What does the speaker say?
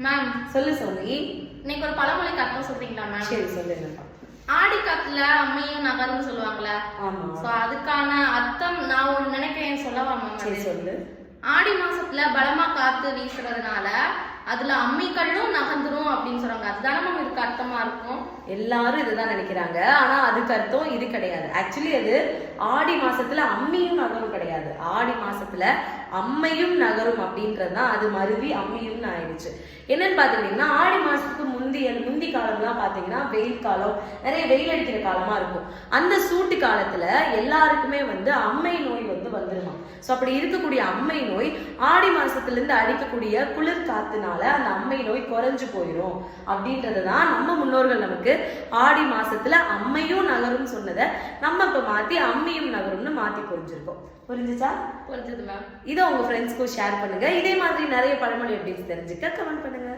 Ma'am சொல்லு Sony. இன்னைக்கு ஒரு பழமொழிக்கு அர்த்தம் சொல்றீங்களா மேம்? சரி சொல்லுங்கப்பா. ஆடி காத்துல அம்மையும் நகரும் சொல்லுவாங்கல்ல. ஆமா. சோ அதுக்கான அர்த்தம் நான் ஒண்ணு நினைக்கிறேன், சொல்லவா மேம்? சரி சொல்லு. ஆடி மாசத்துல பலமா காத்து வீசுறதுனால அதுல அம்மிக்கல்லும் நகர்ந்துரும் அப்படின்னு சொல்றாங்க. அதுதானே மேம் இதுக்கு அர்த்தமா இருக்கும்? எல்லாரும் இதுதான் நினைக்கிறாங்க. ஆனா அதுக்கு அர்த்தம் இது கிடையாது. ஆக்சுவலி அது ஆடி மாசத்துல அம்மியும் நகரும் கிடையாது. ஆடி மாசத்துல அம்மையும் நகரும் அப்படின்றதுதான் அது மருவி அம்மியும்னு ஆயிடுச்சு. என்னன்னு பாத்தீங்கன்னா ஆடி மாசத்துக்கு முந்தி காலம்லாம் பாத்தீங்கன்னா வெயில் காலம், நிறைய வெயில் அடிக்கிற காலமா இருக்கும். அந்த சூட்டு காலத்துல எல்லாருக்குமே அம்மை நோய் வந்துருமா. சோ அப்படி இருக்கக்கூடிய அம்மை நோய் ஆடி மாசத்துல இருந்து அடிக்கக்கூடிய குளிர் காத்துனால அந்த அம்மை நோய் குறைஞ்சு போயிடும் அப்படின்றதுதான் நம்ம முன்னோர்கள் நமக்கு ஆடி மாசத்துல அம்மையும் நகரும் சொன்னதை நம்ம இப்ப மாத்தி அம்மியும் நகரும்னு மாத்தி புரிஞ்சிருக்கோம். புரிஞ்சுச்சா? புரிஞ்சது மேம். இதை உங்க ஃப்ரெண்ட்ஸ்க்கும் ஷேர் பண்ணுங்க. இதே மாதிரி நிறைய பழமொழி எப்படி தெரிஞ்சுக்க கமெண்ட் பண்ணுங்க.